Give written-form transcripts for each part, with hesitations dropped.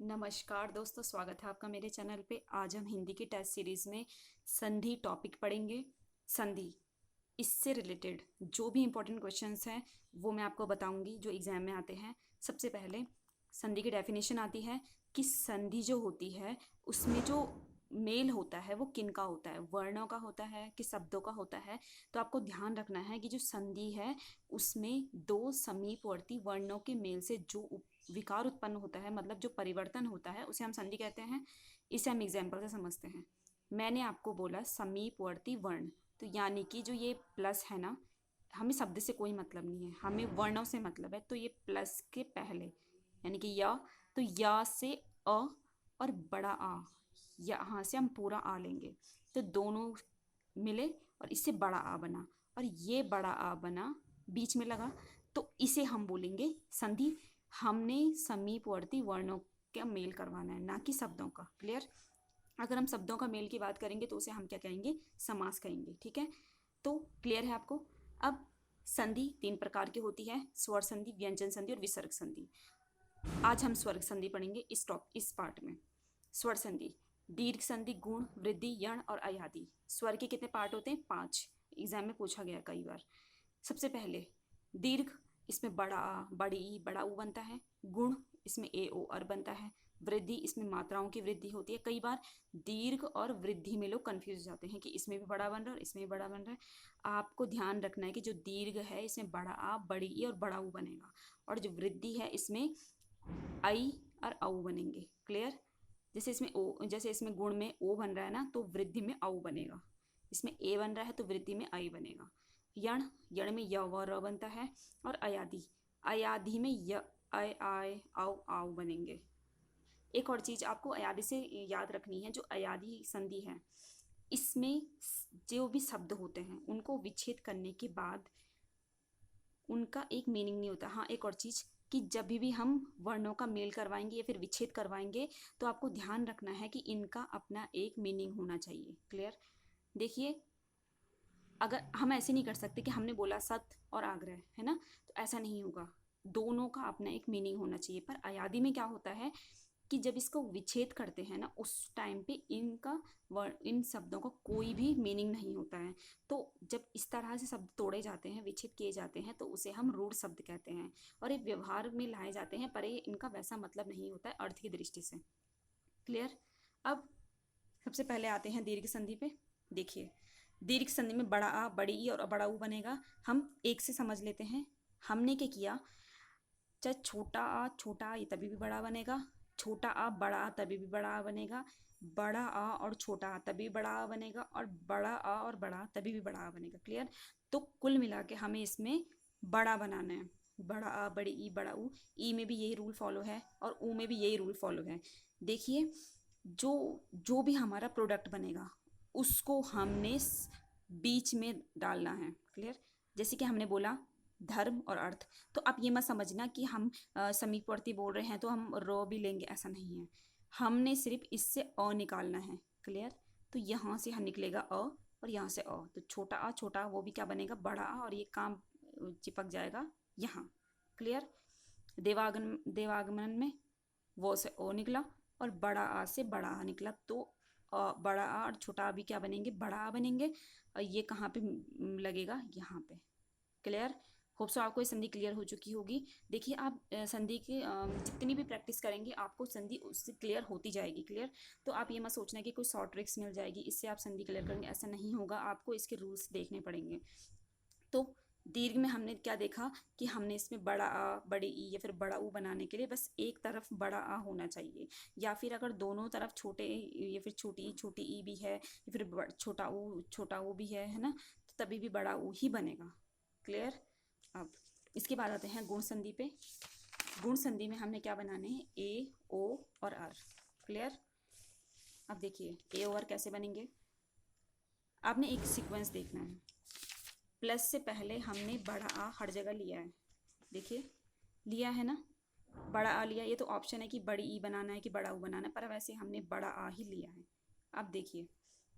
नमस्कार दोस्तों, स्वागत है आपका मेरे चैनल पे। आज हम हिंदी की टेस्ट सीरीज में संधि टॉपिक पढ़ेंगे। संधि, इससे रिलेटेड जो भी इंपॉर्टेंट क्वेश्चंस हैं वो मैं आपको बताऊंगी जो एग्जाम में आते हैं। सबसे पहले संधि की डेफिनेशन आती है कि संधि जो होती है उसमें जो मेल होता है वो किन का होता है, वर्णों का होता है कि शब्दों का होता है। तो आपको ध्यान रखना है कि जो संधि है उसमें दो समीपवर्ती वर्णों के मेल से जो विकार उत्पन्न होता है, मतलब जो परिवर्तन होता है, उसे हम संधि कहते हैं। इसे हम एग्जाम्पल से समझते हैं। मैंने आपको बोला समीपवर्ती वर्ण, तो यानी कि जो ये प्लस है ना, हमें शब्द से कोई मतलब नहीं है, हमें वर्णों से मतलब है। तो ये प्लस के पहले यानी कि या, तो या से अ और बड़ा आ, यहाँ से हम पूरा आ लेंगे तो दोनों मिले और इससे बड़ा आ बना, और ये बड़ा आ बना बीच में लगा, तो इसे हम बोलेंगे संधि। हमने समीपवर्ती वर्णों का मेल करवाना है, ना कि शब्दों का। क्लियर? अगर हम शब्दों का मेल की बात करेंगे तो उसे हम क्या कहेंगे? समास कहेंगे। ठीक है, तो क्लियर है आपको। अब संधि तीन प्रकार की होती है: स्वर संधि, व्यंजन संधि और विसर्ग संधि। आज हम स्वर संधि पढ़ेंगे इस पार्ट में। स्वर संधि: दीर्घ संधि, गुण, वृद्धि, यण और अयादि। स्वर के कितने पार्ट होते हैं? 5। एग्जाम में पूछा गया कई बार। सबसे पहले दीर्घ, इसमें बड़ा आ, बड़ी ई, बड़ा ऊ बनता है। गुण, इसमें ए ओ अर बनता है। वृद्धि, इसमें मात्राओं की वृद्धि होती है। कई बार दीर्घ और वृद्धि में लोग कंफ्यूज हो जाते हैं कि इसमें भी बड़ा बन रहा है और इसमें भी बड़ा बन रहा है। आपको ध्यान रखना है कि जो दीर्घ है इसमें बड़ा आ, बड़ी ई और बड़ा ऊ बनेगा, और जो वृद्धि है इसमें आई और औ बनेंगे। क्लियर? जैसे इसमें गुण में ओ बन रहा है ना, तो वृद्धि में औ बनेगा। इसमें ए बन रहा है तो वृद्धि में आई बनेगा। यण, यण में य व र बनता है। और अयादि, अयादि में य आय आय आओ आओ बनेंगे। एक और चीज आपको अयादि से याद रखनी है, जो अयादि संधि है इसमें जो भी शब्द होते हैं उनको विच्छेद करने के बाद उनका एक मीनिंग नहीं होता। हाँ, एक और चीज कि जब भी हम वर्णों का मेल करवाएंगे या फिर विच्छेद करवाएंगे तो आपको ध्यान रखना है कि इनका अपना एक मीनिंग होना चाहिए। क्लियर? देखिए, अगर हम ऐसे नहीं कर सकते कि हमने बोला सत और आग्रह, है ना, तो ऐसा नहीं होगा। दोनों का अपना एक मीनिंग होना चाहिए। पर अयादि में क्या होता है कि जब इसको विच्छेद करते हैं ना, उस टाइम पे इन शब्दों का कोई भी मीनिंग नहीं होता है। तो जब इस तरह से शब्द तोड़े जाते हैं, विच्छेद किए जाते हैं, तो उसे हम रूढ़ शब्द कहते हैं और ये व्यवहार में लाए जाते हैं, पर ये इनका वैसा मतलब नहीं होता है अर्थ की दृष्टि से। क्लियर? अब सबसे पहले आते हैं दीर्घ संधि पे। देखिए, दीर्घ संधि में बड़ा आ, बड़ी ई और बड़ा ऊ बनेगा। हम एक से समझ लेते हैं। हमने क्या किया, चाहे छोटा आ ये तभी भी बड़ा बनेगा, छोटा आ बड़ा आ तभी भी बड़ा आ बनेगा, बड़ा आ और छोटा आ तभी बड़ा आ बनेगा, और बड़ा आ और बड़ा आ तभी भी बड़ा आ बनेगा। क्लियर? तो कुल मिला के हमें इसमें बड़ा बनाना है। बड़ा आ, बड़ी ई, बड़ा ऊ। ई में भी यही रूल फॉलो है और ऊ में भी यही रूल फॉलो है। देखिए, जो जो भी हमारा प्रोडक्ट बनेगा उसको हमने बीच में डालना है। क्लियर? जैसे कि हमने बोला धर्म और अर्थ, तो आप ये मत समझना कि हम समीपवर्ती बोल रहे हैं तो हम रो भी लेंगे, ऐसा नहीं है। हमने सिर्फ इससे अ निकालना है। क्लियर? तो यहाँ से हम निकलेगा अ और यहाँ से अ, तो छोटा आ, छोटा वो भी क्या बनेगा? बड़ा आ, और ये काम चिपक जाएगा यहाँ। क्लियर? देवागमन में वो से ओ निकला और बड़ा आ से बड़ा आ निकला, तो बड़ा आ और छोटा आ भी क्या बनेंगे? बड़ा आ बनेंगे। और ये कहाँ पे लगेगा? यहाँ पे। क्लियर? होप सो आपको ये संधि क्लियर हो चुकी होगी। देखिए, आप संधि की जितनी भी प्रैक्टिस करेंगे आपको संधि उससे क्लियर होती जाएगी। क्लियर? तो आप ये मत सोचना कि कोई शॉर्ट ट्रिक्स मिल जाएगी इससे आप संधि क्लियर करेंगे, ऐसा नहीं होगा। आपको इसके रूल्स देखने पड़ेंगे। तो दीर्घ में हमने क्या देखा कि हमने इसमें बड़ा आ, बड़ी ई या फिर बड़ा ऊ बनाने के लिए बस एक तरफ बड़ा आ होना चाहिए, या फिर अगर दोनों तरफ छोटे या फिर छोटी ई भी है या फिर छोटा ऊ भी है ना, तो तभी भी बड़ा ऊ ही बनेगा। क्लियर? अब इसके बाद आते हैं गुण संधि पे। गुण संधि में हमने क्या बनाने हैं? ए ओ और आर। क्लियर? अब देखिए ए ओ आर कैसे बनेंगे। आपने एक सीक्वेंस देखना है। प्लस से पहले हमने बड़ा आ हर जगह लिया है। देखिए, लिया है ना, बड़ा आ लिया। ये तो ऑप्शन है कि बड़ी ई बनाना है कि बड़ा ऊ बनाना है, पर वैसे हमने बड़ा आ ही लिया है। अब देखिए,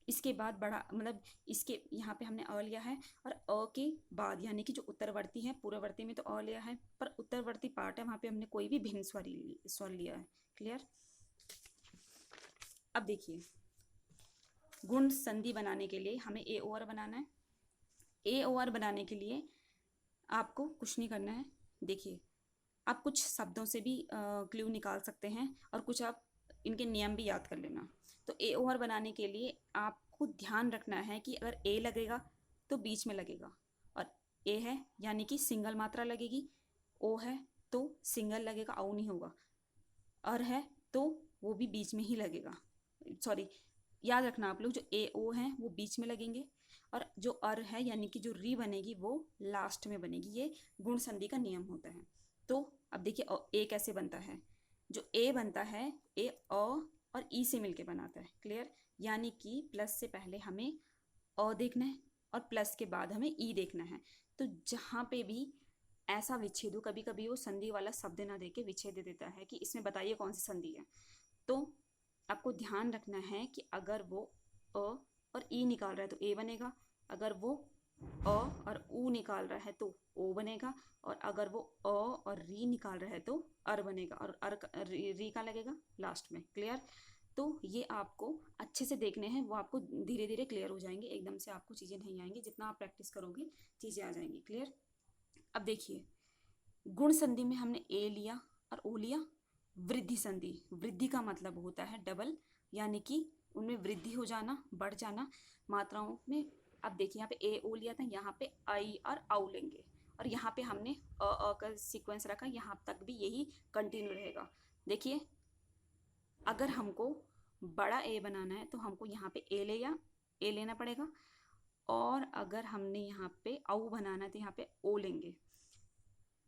इसके बाद बड़ा मतलब इसके यहाँ पे हमने अ लिया है, और अ के बाद यानी कि जो उत्तरवर्ती है, पूर्ववर्ती में तो अ लिया है, पर उत्तरवर्ती पार्ट है वहाँ पे हमने कोई भी भिन्न स्वर लिया है। क्लियर? अब देखिए, गुण संधि बनाने के लिए हमें ए ओ आर बनाना है। ए ओ आर बनाने के लिए आपको कुछ नहीं करना है। देखिए, आप कुछ शब्दों से भी क्लू निकाल सकते हैं और कुछ आप इनके नियम भी याद कर लेना। तो ए ओ आर बनाने के लिए आपको ध्यान रखना है कि अगर ए लगेगा तो बीच में लगेगा, और ए है यानी कि सिंगल मात्रा लगेगी, ओ है तो सिंगल लगेगा, औ नहीं होगा, और है तो वो भी बीच में ही लगेगा। सॉरी, याद रखना आप लोग, जो ए ओ है वो बीच में लगेंगे, और जो अर है यानी कि जो री बनेगी वो लास्ट में बनेगी। ये गुण संधि का नियम होता है। तो अब देखिए, ए कैसे बनता है। जो ए बनता है, ए अ और ई से मिलके बनाता है। क्लियर? यानी कि प्लस से पहले हमें अ देखना है और प्लस के बाद हमें ई देखना है। तो जहाँ पे भी ऐसा विच्छेद हो, कभी कभी वो संधि वाला शब्द ना देके विच्छेद दे देता है कि इसमें बताइए कौन सी संधि है। तो आपको ध्यान रखना है कि अगर वो अ और ई निकाल रहा है तो ए बनेगा, अगर वो अ और ऊ निकाल रहा है तो ओ बनेगा, और अगर वो अ और री निकाल रहा है तो अर बनेगा, और री का लगेगा लास्ट में। क्लियर? तो ये आपको अच्छे से देखने हैं, वो आपको धीरे धीरे क्लियर हो जाएंगे, एकदम से आपको चीज़ें नहीं आएंगी, जितना आप प्रैक्टिस करोगे चीज़ें आ जाएंगी। क्लियर? अब देखिए, गुण संधि में हमने ए लिया और ओ लिया। वृद्धि संधि, वृद्धि का मतलब होता है डबल, यानी कि उनमें वृद्धि हो जाना, बढ़ जाना मात्राओं में। अब देखिए, यहाँ पे ए ओ लिया था, यहाँ पे आई और औ लेंगे, और यहाँ पे हमने अ का सीक्वेंस रखा, यहाँ तक भी यही कंटिन्यू रहेगा। देखिए, अगर हमको बड़ा ए बनाना है तो हमको यहाँ पे ए लेना पड़ेगा, और अगर हमने यहाँ पे औ बनाना है तो यहाँ पे ओ लेंगे।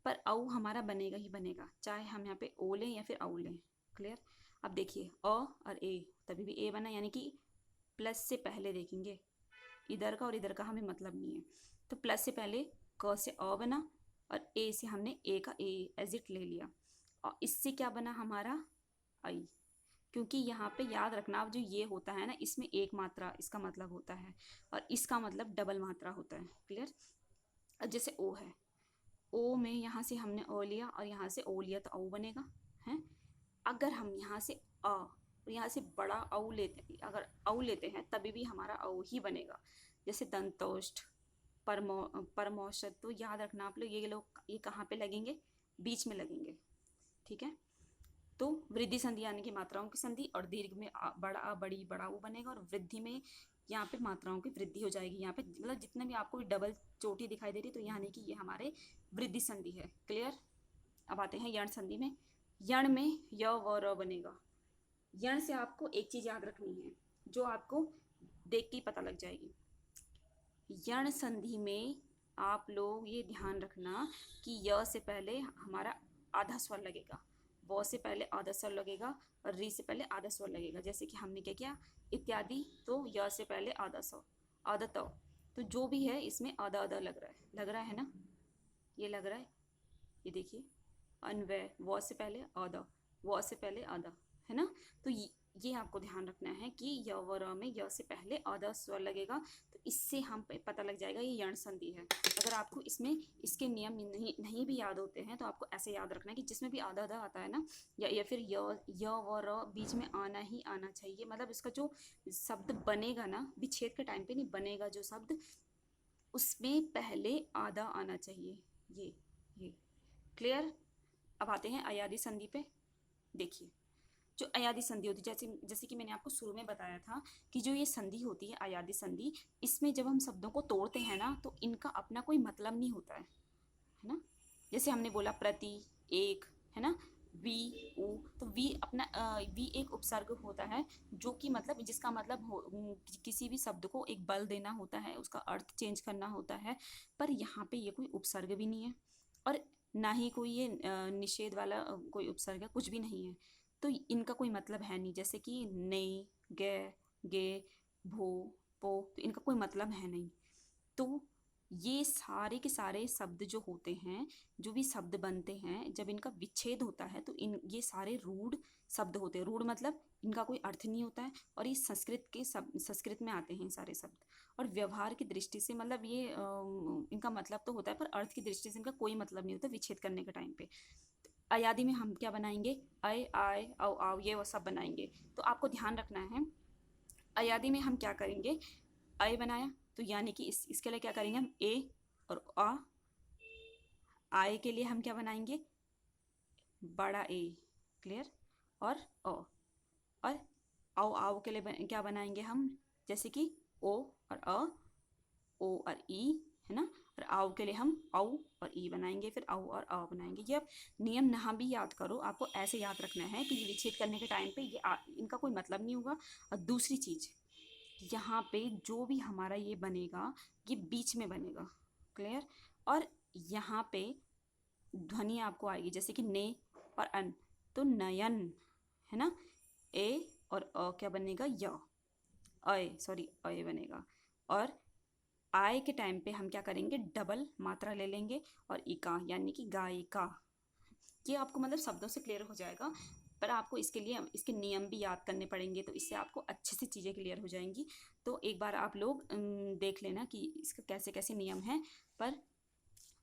पर औ हमारा बनेगा ही बनेगा, चाहे हम यहाँ पे ओ लें या फिर औ लें। क्लियर? अब देखिए, अ और ए, तभी भी ए बना, यानी कि प्लस से पहले देखेंगे, इधर का और इधर का हमें मतलब नहीं है। तो प्लस से पहले क से अ बना, और ए से हमने ए का ए एज इट ले लिया, और इससे क्या बना हमारा आई। क्योंकि यहाँ पे याद रखना, अब जो ये होता है ना, इसमें एक मात्रा इसका मतलब होता है, और इसका मतलब डबल मात्रा होता है। क्लियर? अब जैसे ओ है, ओ में यहाँ से हमने ओ लिया और यहाँ से ओ लिया तो औ बनेगा है। अगर हम यहाँ से अ और यहाँ से बड़ा औ लेते, अगर औ लेते हैं तभी भी हमारा औ ही बनेगा। जैसे दंतोष्ठ, परमौषध, तो याद रखना आप लोग, ये कहाँ पे लगेंगे? बीच में लगेंगे। ठीक है? तो वृद्धि संधि यानी कि मात्राओं की संधि, और दीर्घ में बड़ा आ बड़ी बड़ा वो बनेगा, और वृद्धि में यहाँ पे मात्राओं की वृद्धि हो जाएगी। यहाँ पे मतलब जितने भी आपको डबल चोटी दिखाई दे रही, तो यानी कि ये हमारे वृद्धि संधि है। क्लियर? अब आते हैं यण संधि में। यण में य व र बनेगा। यण से आपको एक चीज याद रखनी है, जो आपको देख के ही पता लग जाएगी। यण संधि में आप लोग ये ध्यान रखना कि य से पहले हमारा आधा स्वर लगेगा, व से पहले आधा स्वर लगेगा, और री से पहले आधा स्वर लगेगा। जैसे कि हमने क्या किया, इत्यादि, तो य से पहले आधा स्वर, आधा तव, तो जो भी है इसमें आधा आधा लग रहा है ना, ये लग रहा है, ये देखिए, अन्वय, व से पहले आधा, व से पहले आधा, है ना। तो ये आपको ध्यान रखना है कि य व र में य से पहले आधा स्वर लगेगा, तो इससे हम पता लग जाएगा ये यण संधि है। अगर आपको इसमें इसके नियम नहीं भी याद होते हैं तो आपको ऐसे याद रखना है कि जिसमें भी आधा आधा आता है ना, या फिर य व र बीच में आना ही आना चाहिए। मतलब इसका जो शब्द बनेगा ना, विच्छेद के टाइम पे नहीं बनेगा जो शब्द, उसमें पहले आधा आना चाहिए। ये क्लियर? अब आते हैं अयादि संधि पे। देखिए, जो अयादि संधि होती है, जैसे जैसे कि मैंने आपको शुरू में बताया था कि जो ये संधि होती है अयादि संधि, इसमें जब हम शब्दों को तोड़ते हैं ना, तो इनका अपना कोई मतलब नहीं होता है ना। जैसे हमने बोला प्रति, एक, है ना, वी, उ, तो वी अपना वी एक उपसर्ग होता है, जो कि मतलब जिसका मतलब किसी भी शब्द को एक बल देना होता है, उसका अर्थ चेंज करना होता है। पर यहाँ पे ये कोई उपसर्ग भी नहीं है, और ना ही कोई ये निषेध वाला कोई उपसर्ग है, कुछ भी नहीं है। तो इनका कोई मतलब है नहीं। जैसे कि ने, गे, गे, भो, पो, तो इनका कोई मतलब है नहीं। तो ये सारे के सारे शब्द जो होते हैं, जो भी शब्द बनते हैं, जब इनका विच्छेद होता है तो ये सारे रूढ़ शब्द होते हैं। रूढ़ मतलब इनका कोई अर्थ नहीं होता है, और ये संस्कृत में आते हैं सारे शब्द। और व्यवहार की दृष्टि से मतलब ये इनका मतलब तो होता है, पर अर्थ की दृष्टि से इनका कोई मतलब नहीं होता विच्छेद करने के टाइम पे। अयादी में हम क्या बनाएंगे, अय आय औ आव ये वो सब बनाएंगे। तो आपको ध्यान रखना है, अयादी में हम क्या करेंगे, अय बनाया तो यानी कि इसके लिए क्या करेंगे हम ए और आ। आय के लिए हम क्या बनाएंगे, बड़ा ए, क्लियर, और ओ। और औ आव के लिए क्या बनाएंगे हम, जैसे कि ओ और अ, ओ और ई, है ना। और आव के लिए हम औ और ई बनाएंगे, फिर औ और अ बनाएंगे। ये अब नियम ना भी याद करो, आपको ऐसे याद रखना है कि ये विच्छेद करने के टाइम पे इनका कोई मतलब नहीं होगा। और दूसरी चीज, यहाँ पे जो भी हमारा ये बनेगा ये बीच में बनेगा, क्लियर। और यहाँ पे ध्वनि आपको आएगी जैसे कि ने और अन, तो नयन, है ना। ए और अ क्या बनेगा, य, अय, सॉरी अय बनेगा। और आय के टाइम पे हम क्या करेंगे, डबल मात्रा ले लेंगे और इका यानी कि गायिका। ये आपको मतलब शब्दों से क्लियर हो जाएगा, पर आपको इसके लिए इसके नियम भी याद करने पड़ेंगे, तो इससे आपको अच्छे से चीज़ें क्लियर हो जाएंगी। तो एक बार आप लोग देख लेना कि इसका कैसे कैसे नियम है। पर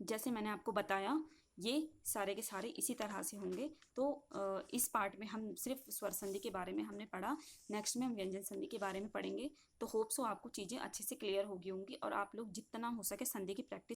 जैसे मैंने आपको बताया ये सारे के सारे इसी तरह से होंगे। तो इस पार्ट में हम सिर्फ स्वर संधि के बारे में हमने पढ़ा, नेक्स्ट में हम व्यंजन संधि के बारे में पढ़ेंगे। तो होप सो आपको चीज़ें अच्छे से क्लियर होगी होंगी और आप लोग जितना हो सके संधि की प्रैक्टिस